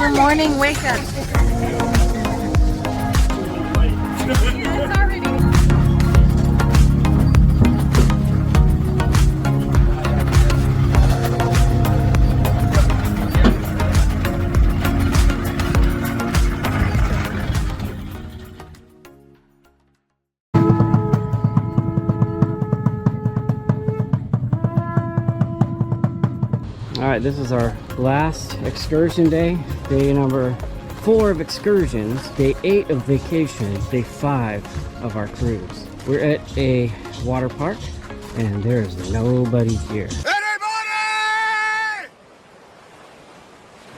your morning wake up. It's already. All right, this is our last excursion day, day number 4 of excursions, day 8 of vacation, day 5 of our cruise. We're at a water park and there's nobody here. Anybody!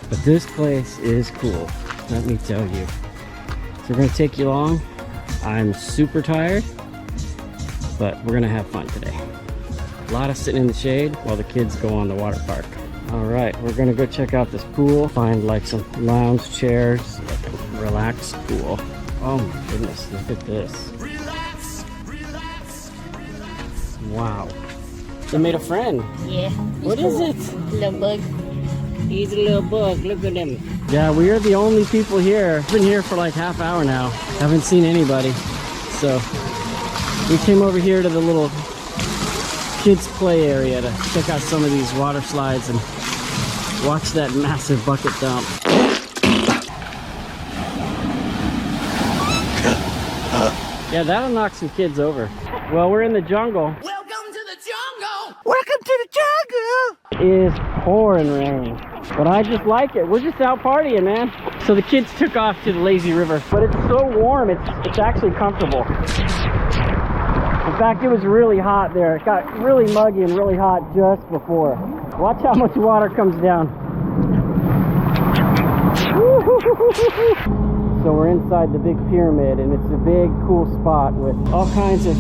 But this place is cool, let me tell you. So we're gonna take you along. I'm super tired, but we're gonna have fun today. A lot of sitting in the shade while the kids go on the water park. All right, we're gonna go check out this pool, find like some lounge chairs, like a relaxed pool. Oh my goodness, look at this. Relax, relax, relax. Wow. They made a friend. Yeah. What is it? Little bug. He's a little bug, look at him. Yeah, we are the only people here. We've been here for like half hour now. Haven't seen anybody. So we came over here to the little kids play area to check out some of these water slides and watch that massive bucket dump. Yeah, that'll knock some kids over. Well, we're in the jungle. Welcome to the jungle! Welcome to the jungle. It is pouring rain, but I just like it. We're just out partying, man. So the kids took off to the lazy river, but it's so warm, it's actually comfortable. In fact, it was really hot there. It got really muggy and really hot just before. Watch how much water comes down. So we're inside the big pyramid, and it's a big, cool spot with all kinds of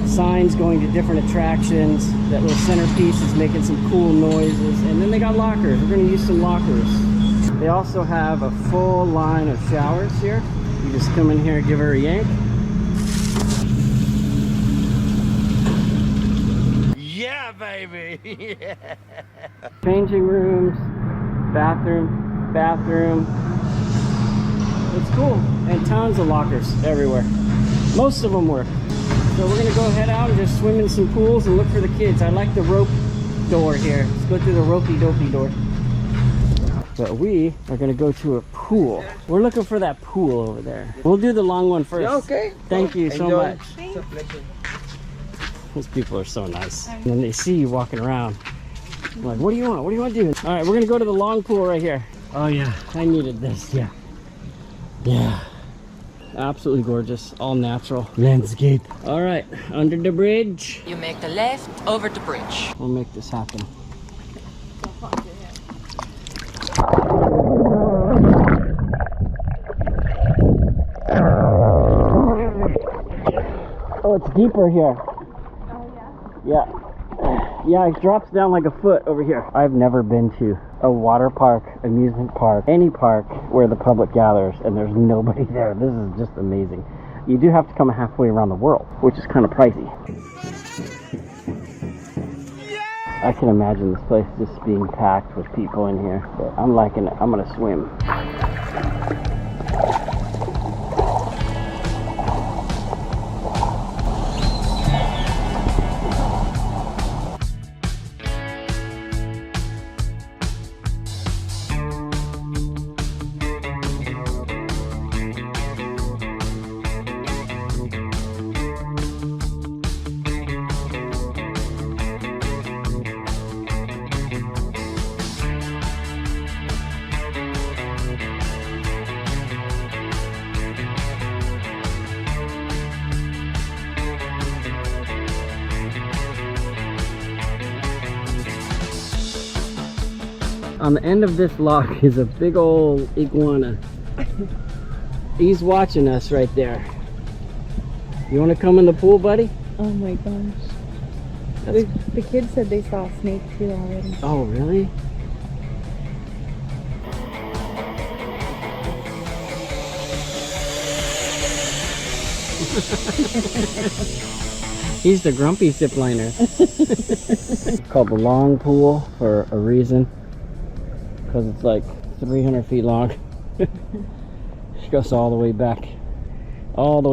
signs going to different attractions. That little centerpiece is making some cool noises. And then they got lockers. We're going to use some lockers. They also have a full line of showers here. You just come in here and give her a yank. Yeah, baby! Yeah. Changing rooms, bathroom. It's cool, and tons of lockers everywhere. Most of them work. So we're gonna go head out and just swim in some pools and look for the kids. I like the rope door here. Let's go through the ropey-dopey door. But we are gonna go to a pool. We're looking for that pool over there. We'll do the long one first. Yeah, okay. Thank you so Enjoy. much. It's a pleasure. These people are so nice. And then they see you walking around. I'm like, what do you want? What do you want to do? All right, we're gonna go to the long pool right here. Oh yeah, I needed this, yeah. Yeah, absolutely gorgeous, all natural landscape. All right, under the bridge. You make the left over the bridge. We'll make this happen. Oh, it's deeper here. Oh yeah? Yeah. Yeah, it drops down like a foot over here. I've never been to a water park, amusement park, any park where the public gathers and there's nobody there. This is just amazing. You do have to come halfway around the world, which is kind of pricey. I can imagine this place just being packed with people in here, but I'm liking it. I'm gonna swim. On the end of this lock is a big old iguana. He's watching us right there. You want to come in the pool, buddy? Oh my gosh. The kids said they saw a snake too already. Oh, really? He's the grumpy zipliner. It's called the long pool for a reason. Because it's like 300 feet long. It goes all the way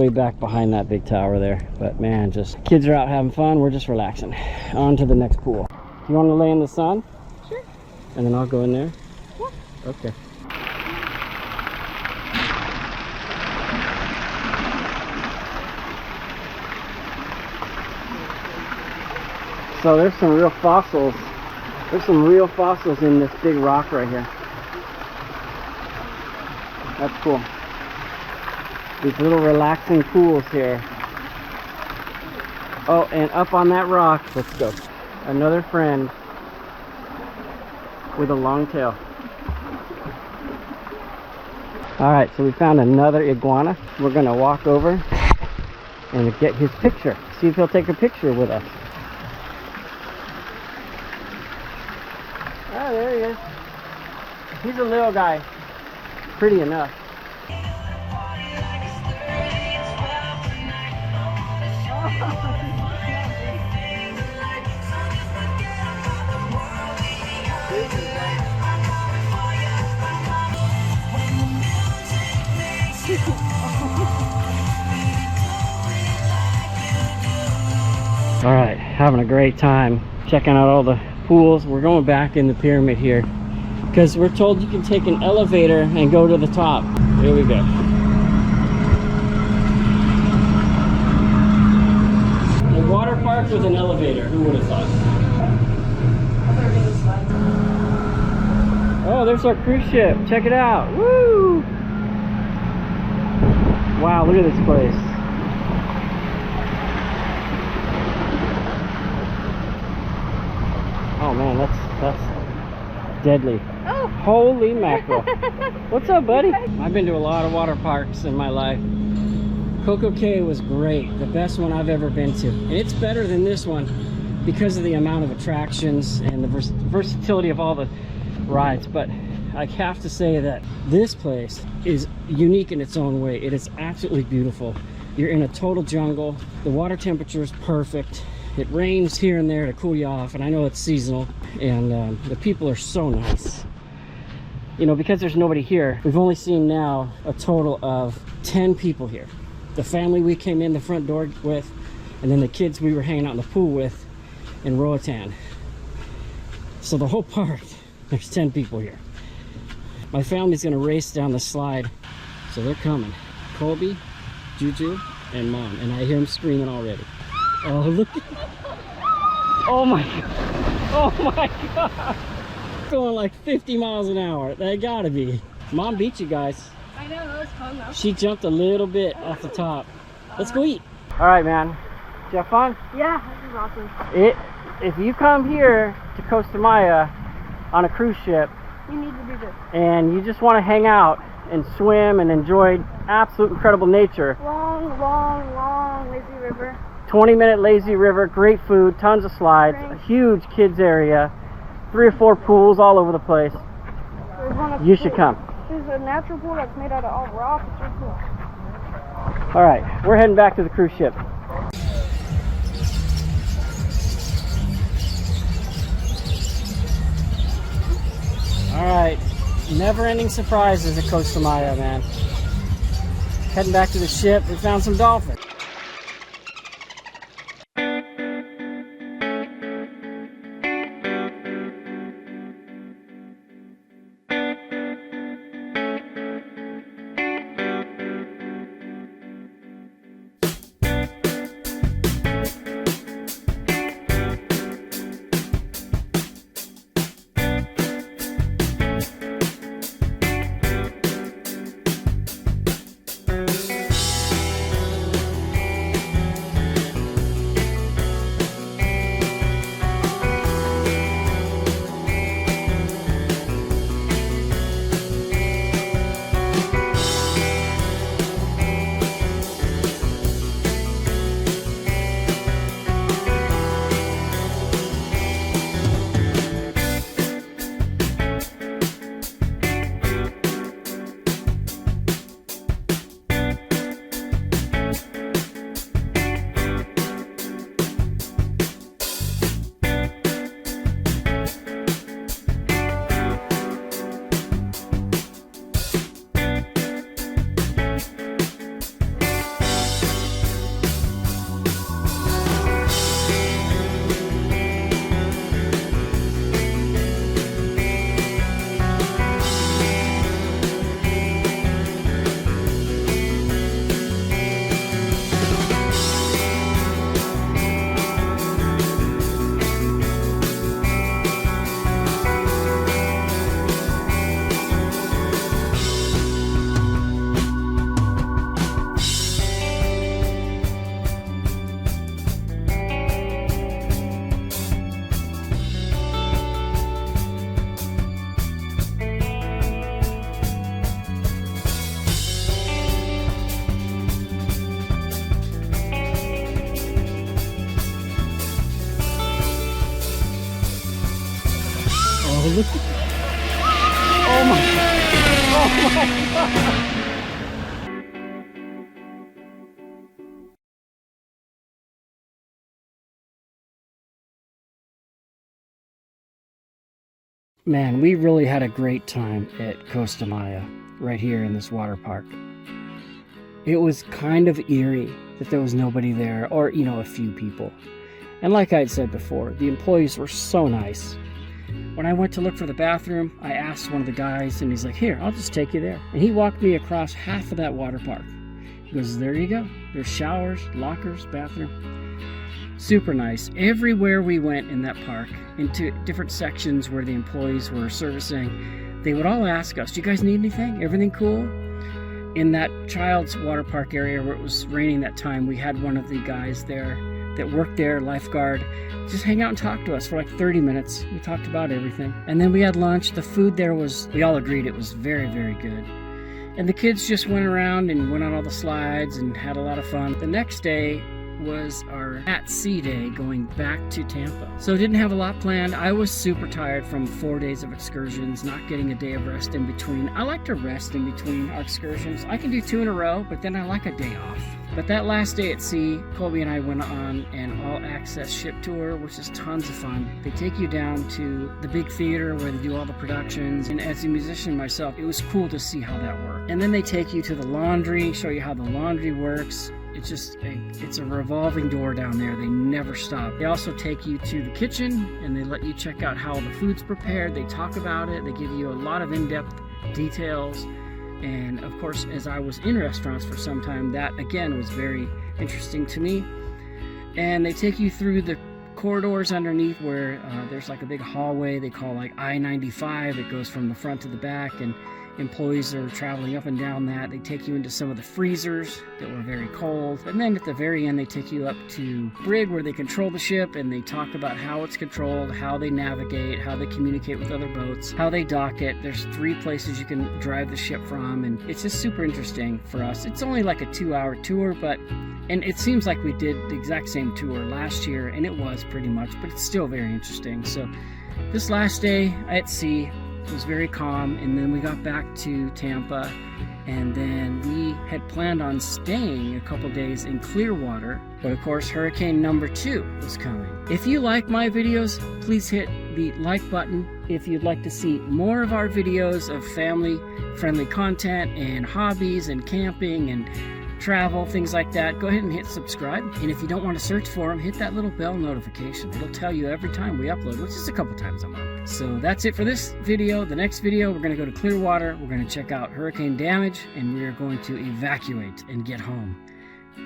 back behind that big tower there. But man, just kids are out having fun. We're just relaxing. On to the next pool. You want to lay in the sun? Sure. And then I'll go in there? Yeah. Okay. So there's some real fossils. There's some real fossils in this big rock right here. That's cool. These little relaxing pools here. Oh, and up on that rock, let's go. Another friend with a long tail. All right, so we found another iguana. We're gonna walk over and get his picture. See if he'll take a picture with us. Oh, there he is. He's a little guy. Pretty enough. All right, having a great time checking out all the pools. We're going back in the pyramid here because we're told you can take an elevator and go to the top. Here we go. A water park with an elevator. Who would have thought? Oh, there's our cruise ship. Check it out. Woo! Wow, look at this place. Oh man, that's deadly. Oh. Holy mackerel. What's up, buddy? I've been to a lot of water parks in my life. Coco Cay was great, the best one I've ever been to. And it's better than this one because of the amount of attractions and the versatility of all the rides. But I have to say that this place is unique in its own way. It is absolutely beautiful. You're in a total jungle. The water temperature is perfect. It rains here and there to cool you off, and I know it's seasonal, and the people are so nice. You know, because there's nobody here, we've only seen now a total of 10 people here. The family we came in the front door with, and then the kids we were hanging out in the pool with in Roatan. So the whole park, there's 10 people here. My family's gonna race down the slide, so they're coming. Colby, Juju, and Mom, and I hear them screaming already. Oh, look. Oh my God. Oh my God. Going like 50 miles an hour. They gotta be. Mom beat you guys. I know, that was fun though. She jumped a little bit off the top. Let's go eat. All right, man. Did you have fun? Yeah, this is awesome. If you come here to Costa Maya on a cruise ship, You need to do this. and you just want to hang out and swim and enjoy absolute incredible nature, Long, lazy river. 20-minute lazy river, great food, tons of slides, a huge kids area, 3 or 4 pools all over the place. There's one that's You should come. There's a natural pool that's made out of all rock. It's really cool. All right, we're heading back to the cruise ship. All right, never-ending surprises at Costa Maya, man. Heading back to the ship, we found some dolphins. Oh, look. Oh my God. Oh my God. Man, we really had a great time at Costa Maya, right here in this water park. It was kind of eerie that there was nobody there, or, you know, a few people. And like I had said before, the employees were so nice. When I went to look for the bathroom, I asked one of the guys, and he's like, here, I'll just take you there. And he walked me across half of that water park. He goes, there you go. There's showers, lockers, bathroom. Super nice. Everywhere we went in that park, into different sections where the employees were servicing, they would all ask us, do you guys need anything? Everything cool? In that child's water park area where it was raining that time, we had one of the guys there that worked there, lifeguard, just hang out and talk to us for like 30 minutes. We talked about everything. And then we had lunch. The food there was, we all agreed it was very, very good. And the kids just went around and went on all the slides and had a lot of fun. The next day was our at sea day going back to Tampa. So didn't have a lot planned. I was super tired from 4 days of excursions, not getting a day of rest in between. I like to rest in between our excursions. I can do 2 in a row, but then I like a day off. But that last day at sea, Colby and I went on an all-access ship tour, which is tons of fun. They take you down to the big theater where they do all the productions. And as a musician myself, it was cool to see how that worked. And then they take you to the laundry, show you how the laundry works. It's a revolving door down there. They never stop. They also take you to the kitchen and they let you check out how the food's prepared. They talk about it. They give you a lot of in-depth details. And of course, as I was in restaurants for some time, that again was very interesting to me. And they take you through the corridors underneath where there's like a big hallway they call like I-95 that goes from the front to the back, and employees are traveling up and down that. They take you into some of the freezers that were very cold. And then at the very end, they take you up to brig where they control the ship, and they talk about how it's controlled, how they navigate, how they communicate with other boats, how they dock it. There's 3 places you can drive the ship from, and it's just super interesting for us. It's only like a 2-hour tour, and it seems like we did the exact same tour last year, and it was pretty much, but it's still very interesting. So this last day at sea was very calm, and then we got back to Tampa, and then we had planned on staying a couple days in Clearwater, but of course hurricane number 2 was coming. If you like my videos, please hit the like button. If you'd like to see more of our videos of family friendly content and hobbies and camping and travel, things like that, go ahead and hit subscribe. And if you don't want to search for them, hit that little bell notification. It'll tell you every time we upload, which is a couple times a month. So that's it for this video. The next video, we're going to go to Clearwater. We're going to check out hurricane damage, and we are going to evacuate and get home.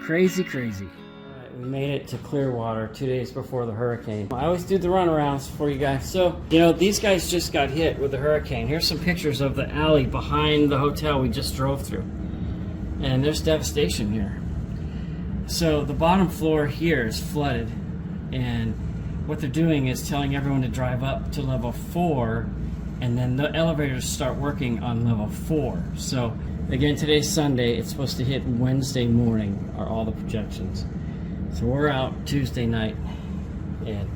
Crazy, crazy. All right, we made it to Clearwater 2 days before the hurricane. I always do the runarounds for you guys. So, you know, these guys just got hit with the hurricane. Here's some pictures of the alley behind the hotel we just drove through. And there's devastation here. So the bottom floor here is flooded, and what they're doing is telling everyone to drive up to level 4, and then the elevators start working on level 4. So again, today's Sunday. It's supposed to hit Wednesday morning are all the projections. So we're out Tuesday night, and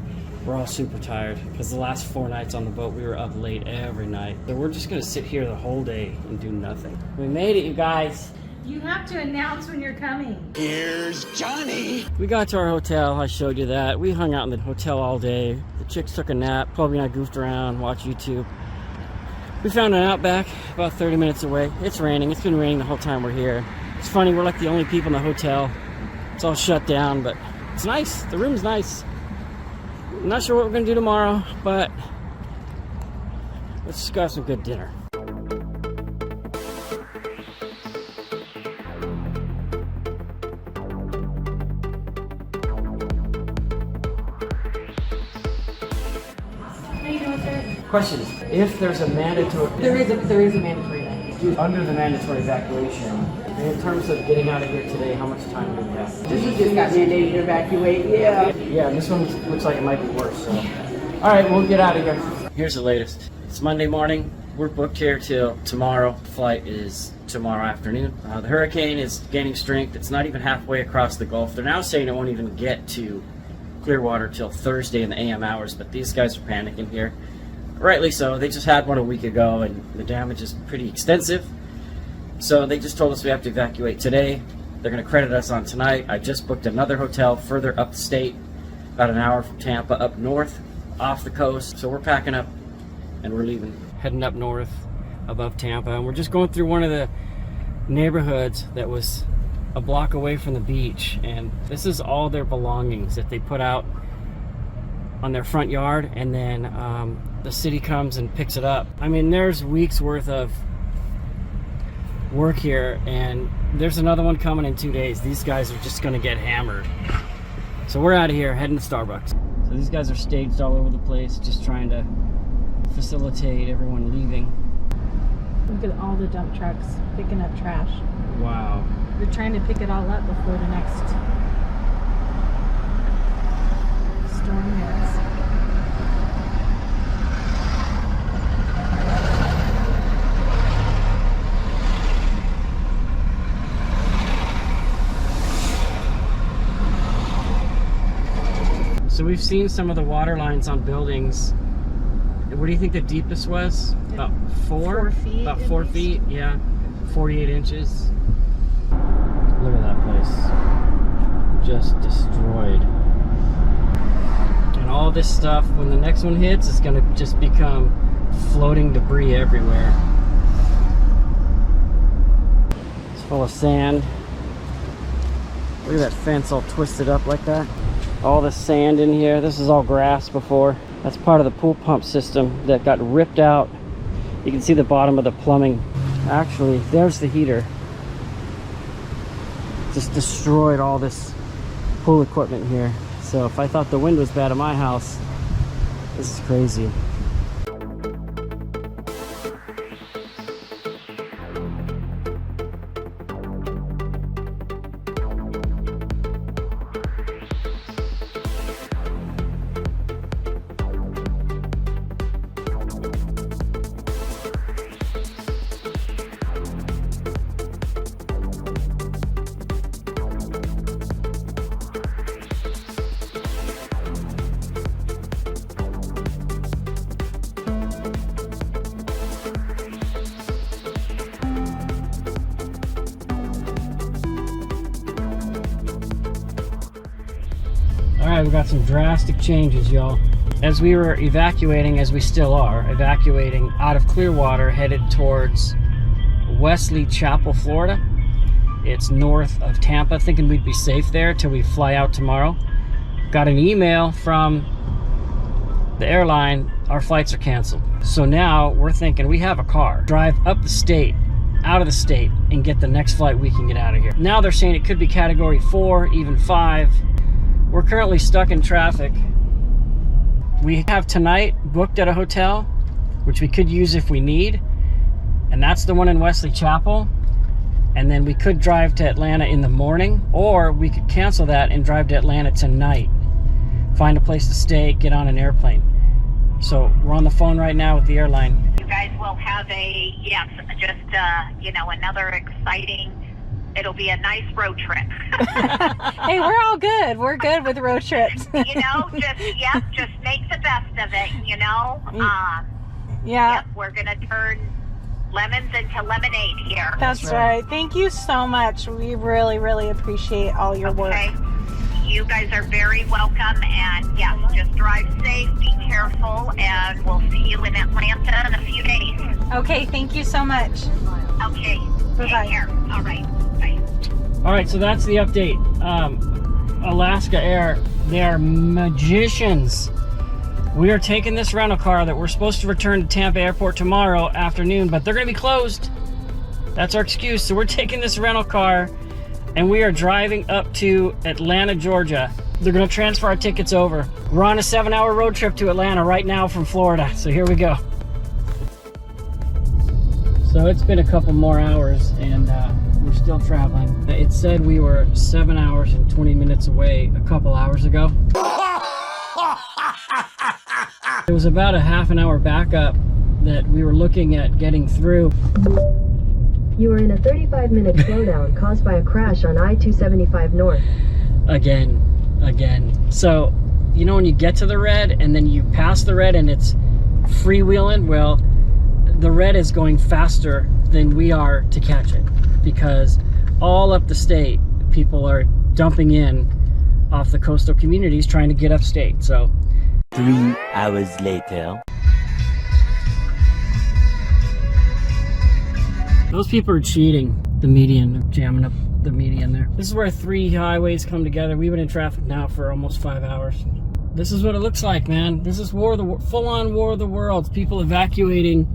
we're all super tired because the last 4 nights on the boat we were up late every night. So we're just gonna sit here the whole day and do nothing. We made it, you guys. You have to announce when you're coming. Here's Johnny. We got to our hotel. I showed you that. We hung out in the hotel all day. The chicks took a nap. Colby and I goofed around, watched YouTube. We found an Outback about 30 minutes away. It's raining. It's been raining the whole time we're here. It's funny, we're like the only people in the hotel. It's all shut down, but it's nice. The room's nice. I'm not sure what we're gonna do tomorrow, but let's just go have some good dinner. Question: if there's a mandatory, There is a mandatory night. under the mandatory evacuation, in terms of getting out of here today, how much time do we have? This is just got mandated to evacuate. Yeah. Yeah, this one looks like it might be worse. So, all right, we'll get out of here. Here's the latest. It's Monday morning. We're booked here till tomorrow. The flight is tomorrow afternoon. The hurricane is gaining strength. It's not even halfway across the Gulf. They're now saying it won't even get to Clearwater till Thursday in the AM hours, but these guys are panicking here. rightly so. They just had one a week ago, and the damage is pretty extensive. So they just told us we have to evacuate today. They're going to credit us on tonight. I just booked another hotel further up the state, about an hour from Tampa, up north, off the coast. So we're packing up and we're leaving. Heading up north above Tampa, and we're just going through one of the neighborhoods that was a block away from the beach, and this is all their belongings that they put out on their front yard, and then the city comes and picks it up. I mean, there's weeks worth of work here, and there's another one coming in 2 days. These guys are just gonna get hammered. So we're out of here, heading to Starbucks. So these guys are staged all over the place, just trying to facilitate everyone leaving. Look at all the dump trucks picking up trash. Wow. They're trying to pick it all up before the next storm hits. So we've seen some of the water lines on buildings. What do you think the deepest was? About 4 feet. About 4 feet, yeah. 48 inches. Look at that place. Just destroyed. And all this stuff, when the next one hits, it's gonna just become floating debris everywhere. It's full of sand. Look at that fence all twisted up like that. All the sand in here. This is all grass before. That's part of the pool pump system that got ripped out. You can see the bottom of the plumbing. Actually, there's the heater. Just destroyed all this pool equipment here. So if I thought the wind was bad at my house, this is crazy. Alright, we got some drastic changes, y'all. As we were evacuating, as we still are, evacuating out of Clearwater, headed towards Wesley Chapel, Florida. It's north of Tampa, thinking we'd be safe there till we fly out tomorrow. Got an email from the airline, our flights are canceled. So now we're thinking we have a car. Drive up the state, out of the state, and get the next flight we can get out of here. Now they're saying it could be category 4, even 5. We're currently stuck in traffic. We have tonight booked at a hotel, which we could use if we need, and that's the one in Wesley Chapel. And then we could drive to Atlanta in the morning, or we could cancel that and drive to Atlanta tonight. Find a place to stay, get on an airplane. So we're on the phone right now with the airline. You guys will have another exciting, it'll be a nice road trip. Hey, we're all good. We're good with road trips. Just make the best of it, Yeah. Yep, we're going to turn lemons into lemonade here. That's right. Thank you so much. We really, really appreciate all your work. Okay. You guys are very welcome, and yes, just drive safe, be careful, and we'll see you in Atlanta in a few days. Okay, thank you so much. Okay. Bye-bye. Take care. All right. Bye. All right, so that's the update. Alaska Air, they are magicians. We are taking this rental car that we're supposed to return to Tampa Airport tomorrow afternoon, but they're going to be closed. That's our excuse. So we're taking this rental car and we are driving up to Atlanta, Georgia. They're going to transfer our tickets over. We're on a 7-hour road trip to Atlanta right now from Florida. So here we go. So it's been a couple more hours and we're still traveling. It said we were 7 hours and 20 minutes away a couple hours ago. It was about a half an hour backup that we were looking at getting through. You are in a 35-minute slowdown caused by a crash on I-275 North. Again. So, you know when you get to the red and then you pass the red and it's freewheeling. Well, the red is going faster than we are to catch it, because all up the state, people are dumping in off the coastal communities trying to get upstate. So 3 hours later. those people are cheating the median, jamming up the median there. This is where 3 highways come together. We've been in traffic now for almost 5 hours. This is what it looks like, man. This is full-on war of the worlds. People evacuating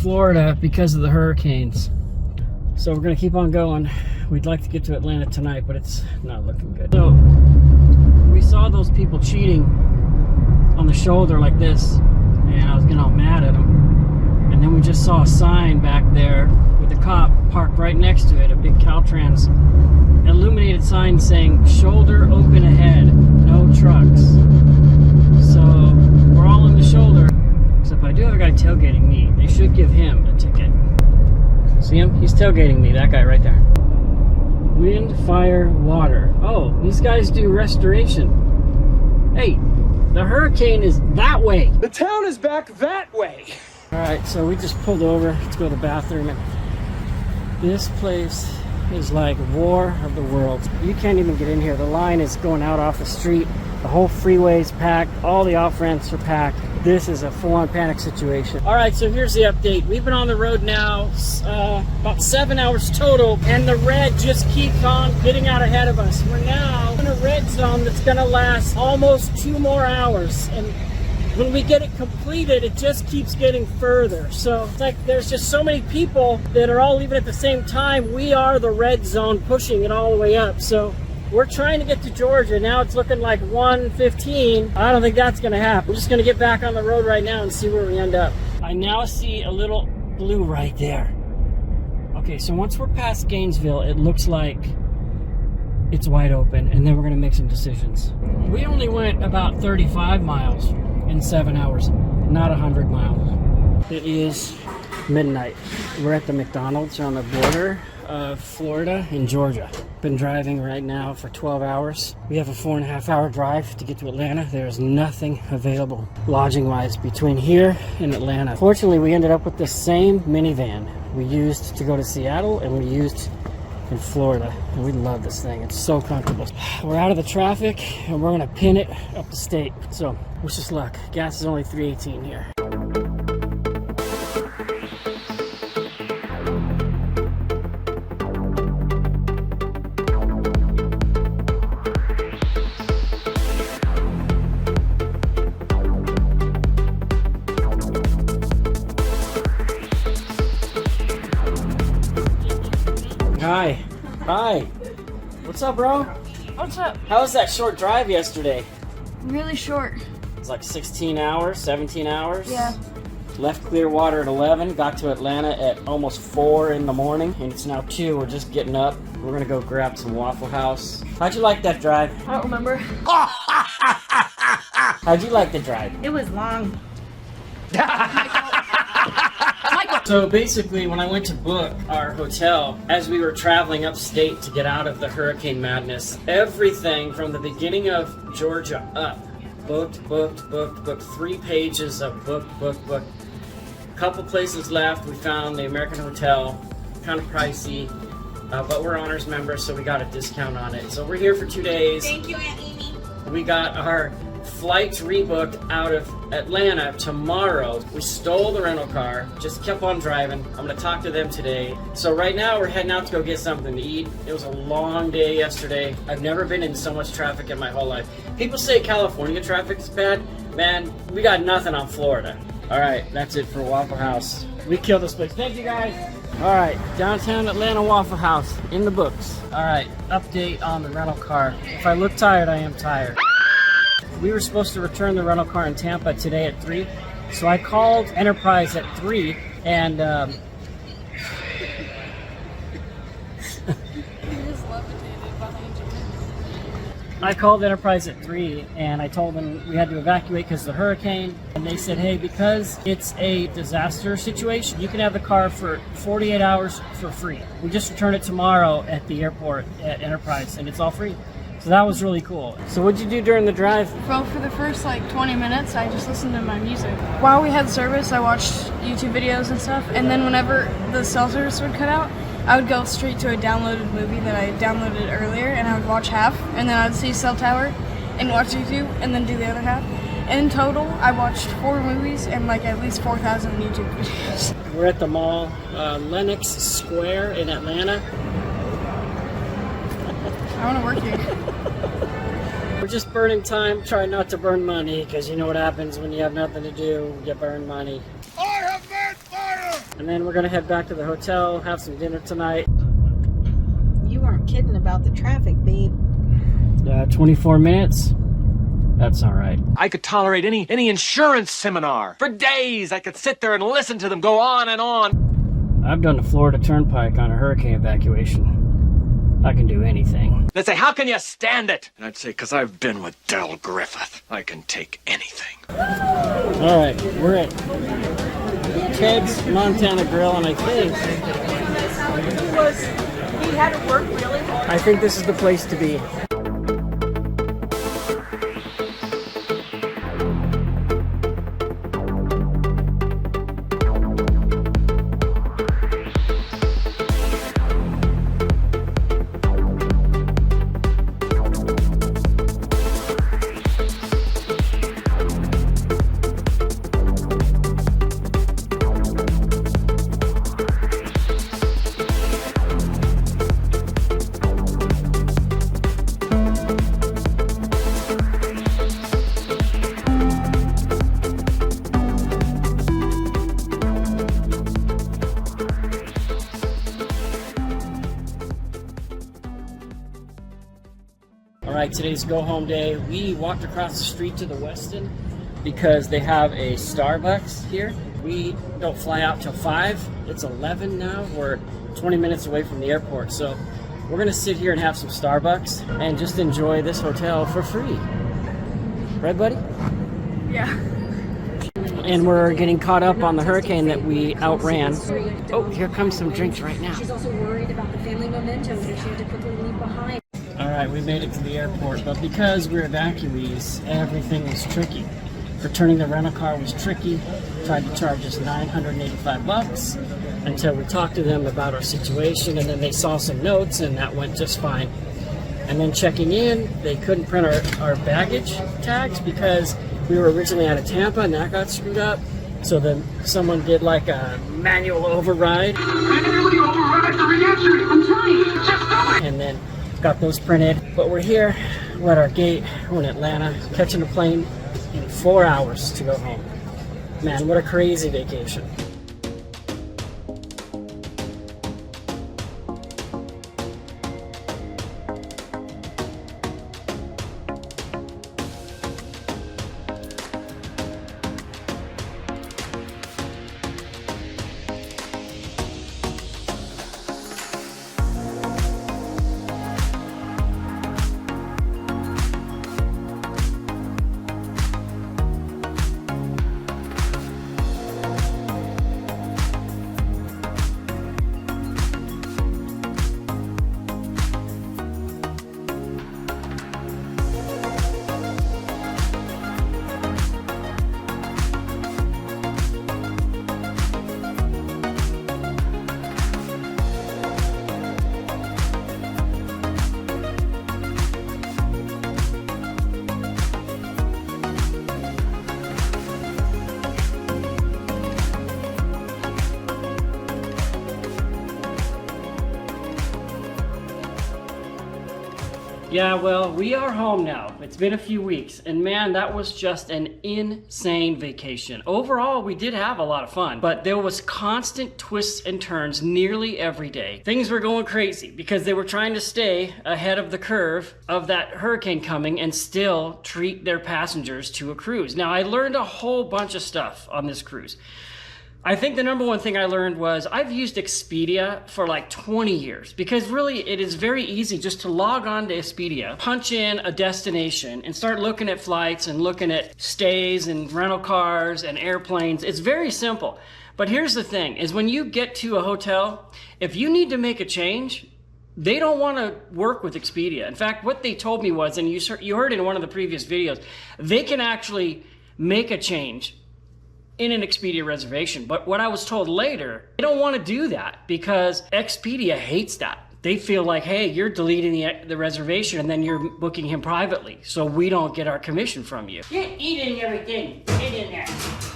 Florida because of the hurricanes. So we're gonna keep on going. We'd like to get to Atlanta tonight, but it's not looking good. So we saw those people cheating on the shoulder like this, and I was getting all mad at them. And then we just saw a sign back there with the cop parked right next to it, a big Caltrans illuminated sign saying shoulder open ahead, no trucks. So we're all in the shoulder, except I do have a guy tailgating me. They should give him a ticket. See him? He's tailgating me, that guy right there. Wind, fire, water. Oh, these guys do restoration. Hey, the hurricane is that way. The town is back that way. All right, so we just pulled over. Let's go to the bathroom. And this place is like war of the worlds. You can't even get in here. The line is going out off the street. The whole freeway is packed. All the off-ramps are packed. This is a full-on panic situation. All right, so here's the update. We've been on the road now about 7 hours total, and the red just keeps on getting out ahead of us. We're now in a red zone that's gonna last almost 2 more hours. And when we get it completed, it just keeps getting further. So it's like there's just so many people that are all leaving at the same time. We are the red zone pushing it all the way up. So we're trying to get to Georgia. Now it's looking like 1:15. I don't think that's gonna happen. We're just gonna get back on the road right now and see where we end up. I now see a little blue right there. Okay, so once we're past Gainesville, it looks like it's wide open, and then we're gonna make some decisions. We only went about 35 miles in 7 hours, not 100 miles. It is midnight. We're at the McDonald's on the border of Florida and Georgia. Been driving right now for 12 hours. We have a 4.5 hour drive to get to Atlanta. There's nothing available lodging wise between here and Atlanta. Fortunately, we ended up with the same minivan we used to go to Seattle and we used in Florida, and we love this thing. It's so comfortable. We're out of the traffic and we're gonna pin it up the state. So wish us luck. Gas is only $3.18 here. Hi. Hi. What's up, bro? What's up? How was that short drive yesterday? Really short. It's like 16 hours, 17 hours. Yeah. Left Clearwater at 11, got to Atlanta at almost 4 in the morning, and it's now 2. We're just getting up. We're gonna go grab some Waffle House. How'd you like that drive? I don't remember. How'd you like the drive? It was long. So basically, when I went to book our hotel, as we were traveling upstate to get out of the hurricane madness, everything from the beginning of Georgia up, booked. 3 pages of booked. Couple places left. We found the American Hotel, kind of pricey, but we're honors members, so we got a discount on it. So we're here for 2 days. Thank you, Aunt Amy. We got our flights rebooked out of Atlanta tomorrow. We stole the rental car, just kept on driving. I'm gonna talk to them today. So right now we're heading out to go get something to eat. It was a long day yesterday. I've never been in so much traffic in my whole life. People say California traffic is bad. Man, we got nothing on Florida. All right, that's it for Waffle House. We killed this place. Thank you, guys. All right, downtown Atlanta Waffle House in the books. All right, update on the rental car. If I look tired, I am tired. We were supposed to return the rental car in Tampa today at 3, so I called Enterprise at 3, and I called Enterprise at 3, and I told them we had to evacuate because of the hurricane, and they said, hey, because it's a disaster situation, you can have the car for 48 hours for free. We just return it tomorrow at the airport at Enterprise, and it's all free. So So that was really cool. So what'd you do during the drive? Well, for the first like 20 minutes, I just listened to my music. While we had service, I watched YouTube videos and stuff, and then whenever the cell service would cut out, I would go straight to a downloaded movie that I downloaded earlier, and I would watch half, and then I'd see Cell Tower and watch YouTube, and then do the other half. In total, I watched 4 movies and like at least 4,000 YouTube videos. We're at the mall, Lenox Square in Atlanta. I want to work here. We're just burning time, trying not to burn money, because you know what happens when you have nothing to do, you burn money. I have made fire! And then we're gonna head back to the hotel, have some dinner tonight. You weren't kidding about the traffic, babe. 24 minutes. That's all right. I could tolerate any insurance seminar. For days, I could sit there and listen to them go on and on. I've done the Florida Turnpike on a hurricane evacuation. I can do anything. They'd say, how can you stand it? And I'd say, because I've been with Del Griffith. I can take anything. All right, we're at Ted's Montana Grill, and I think this is the place to be. Alright, today's go home day. We walked across the street to the Westin because they have a Starbucks here. We don't fly out till 5. It's 11 now. We're 20 minutes away from the airport. So we're gonna sit here and have some Starbucks and just enjoy this hotel for free. Right, buddy? Yeah. And we're getting caught up on the hurricane that we outran. Oh, here comes some drinks right now. She's also worried about the family momentum that she had to quickly leave behind. Alright, we made it to the airport, but because we're evacuees, everything was tricky. Returning the rental car was tricky. Tried to charge us $985 until we talked to them about our situation, and then they saw some notes and that went just fine. And then checking in, they couldn't print our baggage tags because we were originally out of Tampa and that got screwed up. So then someone did like a manual override. Manually override the re-entry! I'm trying! Just do it! And then got those printed. But we're here, we're at our gate, we're in Atlanta, catching a plane in 4 hours to go home. Man, what a crazy vacation. Yeah, well, we are home now. It's been a few weeks, and man, that was just an insane vacation. Overall, we did have a lot of fun, but there was constant twists and turns nearly every day. Things were going crazy because they were trying to stay ahead of the curve of that hurricane coming and still treat their passengers to a cruise. Now, I learned a whole bunch of stuff on this cruise. I think the number one thing I learned was I've used Expedia for like 20 years because really it is very easy just to log on to Expedia, punch in a destination and start looking at flights and looking at stays and rental cars and airplanes. It's very simple. But here's the thing is when you get to a hotel, if you need to make a change, They don't want to work with Expedia. In fact, what they told me was, and you heard in one of the previous videos, they can actually make a change in an Expedia reservation. But what I was told later, they don't want to do that because Expedia hates that. They feel like, hey, you're deleting the reservation and then you're booking him privately, so we don't get our commission from you. You're eating everything. Get in there.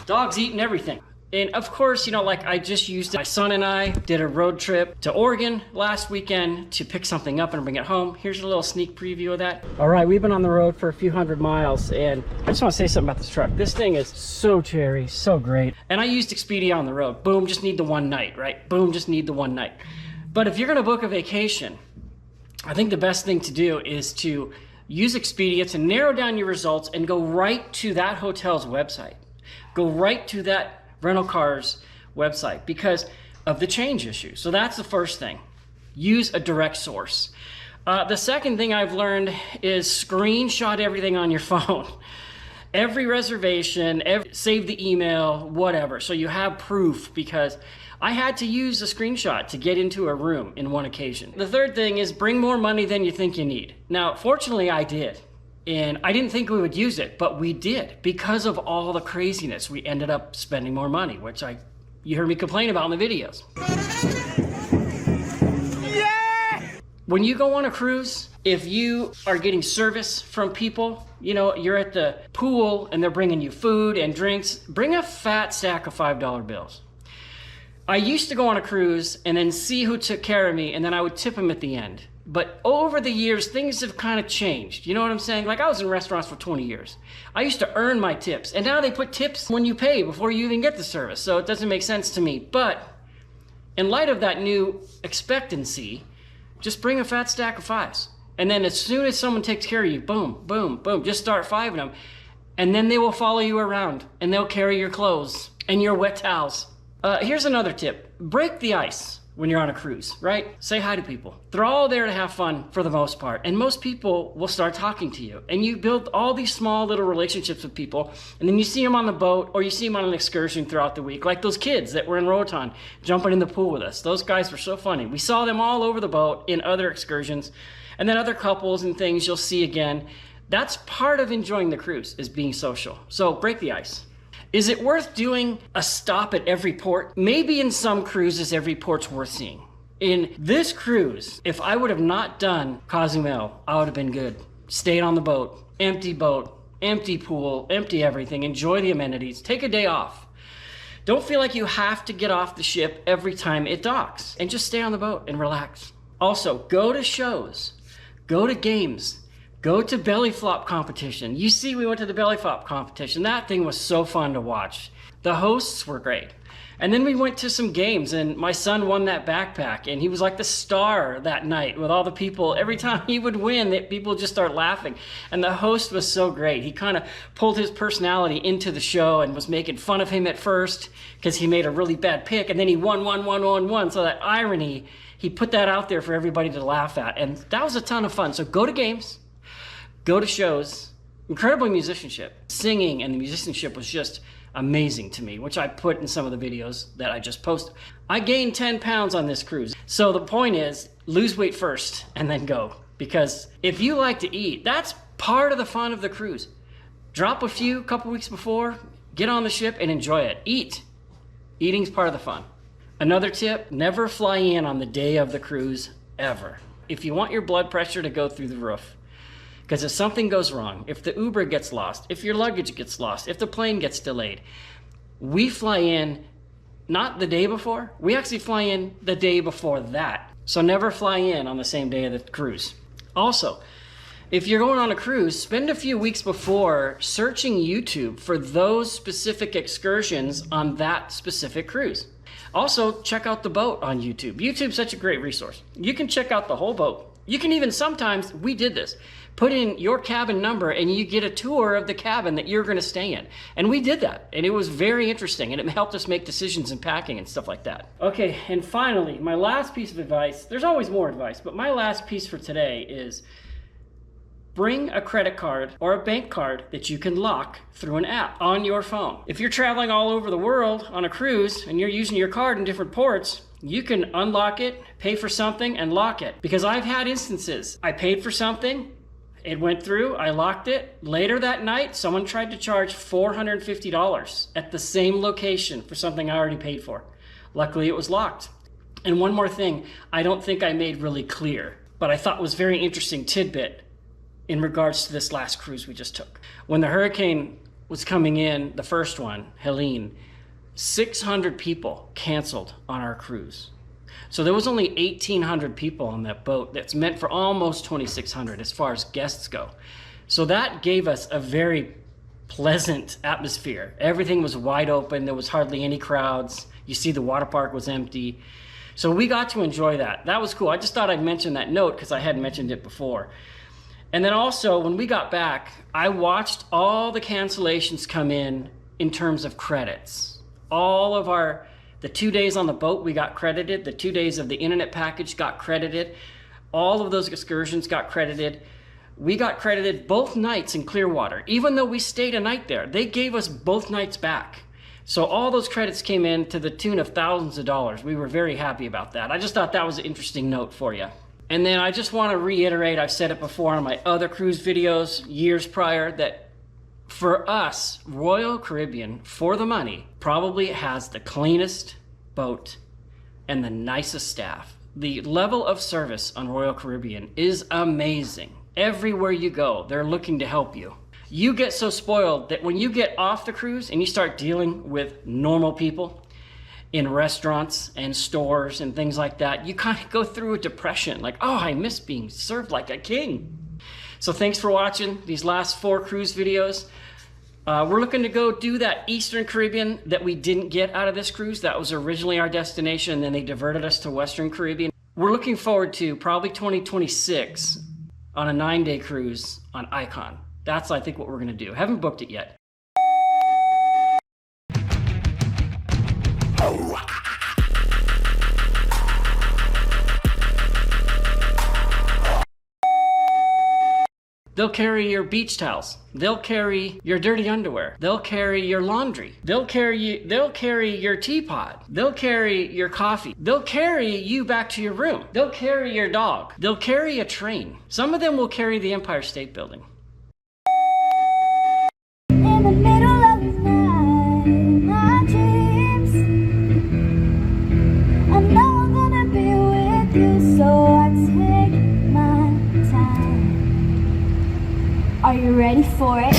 Dog's eating everything. And of course, you know, like I just used it. My son and I did a road trip to Oregon last weekend to pick something up and bring it home. Here's a little sneak preview of that. All right, we've been on the road for a few hundred miles, and I just want to say something about this truck. This thing is so cherry, so great. And I used Expedia on the road. Boom, just need the one night, right? Boom, just need the one night. But if you're gonna book a vacation, I think the best thing to do is to use Expedia to narrow down your results and go right to that hotel's website. Go right to that rental car's website because of the change issue. So that's the first thing. Use a direct source. The second thing I've learned is screenshot everything on your phone. Every reservation, save the email, whatever. So you have proof, because I had to use a screenshot to get into a room in one occasion. The third thing is bring more money than you think you need. Now, fortunately I did. And I didn't think we would use it, but we did. Because of all the craziness, we ended up spending more money, which you heard me complain about in the videos. Yeah! When you go on a cruise, if you are getting service from people, you know, you're at the pool and they're bringing you food and drinks, bring a fat stack of $5 bills. I used to go on a cruise and then see who took care of me, and then I would tip them at the end. But over the years, things have kind of changed. You know what I'm saying? Like, I was in restaurants for 20 years. I used to earn my tips, and now they put tips when you pay before you even get the service. So it doesn't make sense to me. But in light of that new expectancy, just bring a fat stack of fives. And then as soon as someone takes care of you, boom, boom, boom, just start fiving them. And then they will follow you around, and they'll carry your clothes and your wet towels. Here's another tip. Break the ice when you're on a cruise, right? Say hi to people. They're all there to have fun for the most part. And most people will start talking to you. And you build all these small little relationships with people. And then you see them on the boat, or you see them on an excursion throughout the week. Like those kids that were in Roatan jumping in the pool with us. Those guys were so funny. We saw them all over the boat in other excursions. And then other couples and things you'll see again. That's part of enjoying the cruise, is being social. So break the ice. Is it worth doing a stop at every port? Maybe in some cruises, every port's worth seeing. In this cruise, if I would have not done Cozumel, I would have been good. Stayed on the boat, empty pool, empty everything, enjoy the amenities, take a day off. Don't feel like you have to get off the ship every time it docks, and just stay on the boat and relax. Also, go to shows, go to games, go to belly flop competition. You see, we went to the belly flop competition. That thing was so fun to watch. The hosts were great. And then we went to some games, and my son won that backpack, and he was like the star that night with all the people. Every time he would win, people just start laughing. And the host was so great. He kind of pulled his personality into the show and was making fun of him at first because he made a really bad pick, and then he won. So that irony, he put that out there for everybody to laugh at. And that was a ton of fun. So go to games. Go to shows. Incredible musicianship. Singing and the musicianship was just amazing to me, which I put in some of the videos that I just posted. I gained 10 pounds on this cruise. So the point is, lose weight first and then go. Because if you like to eat, that's part of the fun of the cruise. Drop a few couple weeks before, get on the ship and enjoy it. Eat. Eating's part of the fun. Another tip, never fly in on the day of the cruise, ever. If you want your blood pressure to go through the roof. Because if something goes wrong, if the Uber gets lost, if your luggage gets lost, if the plane gets delayed, we fly in not the day before, we actually fly in the day before that. So never fly in on the same day of the cruise. Also, if you're going on a cruise, spend a few weeks before searching YouTube for those specific excursions on that specific cruise. Also, check out the boat on YouTube. YouTube's such a great resource. You can check out the whole boat. You can even sometimes, we did this, put in your cabin number and you get a tour of the cabin that you're going to stay in. And we did that, and it was very interesting, and it helped us make decisions in packing and stuff like that. Okay, and finally, my last piece of advice, there's always more advice, but my last piece for today is bring a credit card or a bank card that you can lock through an app on your phone. If you're traveling all over the world on a cruise and you're using your card in different ports, You can unlock it, pay for something, and lock it. Because I've had instances. I paid for something, it went through, I locked it. Later that night, someone tried to charge $450 at the same location for something I already paid for. Luckily, it was locked. And one more thing, I don't think I made really clear, but I thought was very interesting tidbit in regards to this last cruise we just took. When the hurricane was coming in, the first one, Helene, 600 people canceled on our cruise. So there was only 1,800 people on that boat. That's meant for almost 2,600 as far as guests go. So that gave us a very pleasant atmosphere. Everything was wide open. There was hardly any crowds. You see the water park was empty. So we got to enjoy that. That was cool. I just thought I'd mention that note because I hadn't mentioned it before. And then also when we got back, I watched all the cancellations come in terms of credits. All of the 2 days on the boat we got credited, the 2 days of the internet package got credited, all of those excursions got credited. We got credited both nights in Clearwater. Even though we stayed a night there, they gave us both nights back. So all those credits came in to the tune of thousands of dollars. We were very happy about that. I just thought that was an interesting note for you. And then I just want to reiterate, I've said it before on my other cruise videos years prior, that for us, Royal Caribbean, for the money, probably has the cleanest boat and the nicest staff. The level of service on Royal Caribbean is amazing. Everywhere you go, they're looking to help you. You get so spoiled that when you get off the cruise and you start dealing with normal people in restaurants and stores and things like that, you kind of go through a depression, like, oh, I miss being served like a king. So thanks for watching these last 4 cruise videos. We're looking to go do that Eastern Caribbean that we didn't get out of this cruise. That was originally our destination, and then they diverted us to Western Caribbean. We're looking forward to probably 2026 on a 9-day cruise on Icon. That's, I think, what we're gonna do. Haven't booked it yet. They'll carry your beach towels. They'll carry your dirty underwear. They'll carry your laundry. They'll carry your teapot. They'll carry your coffee. They'll carry you back to your room. They'll carry your dog. They'll carry a train. Some of them will carry the Empire State Building. In the middle of the night, my dreams, I know I'm gonna be with you, so I take my time. Are you ready for it?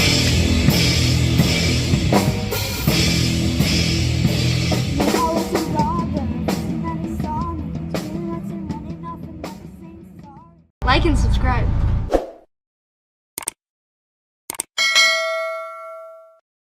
Like and subscribe.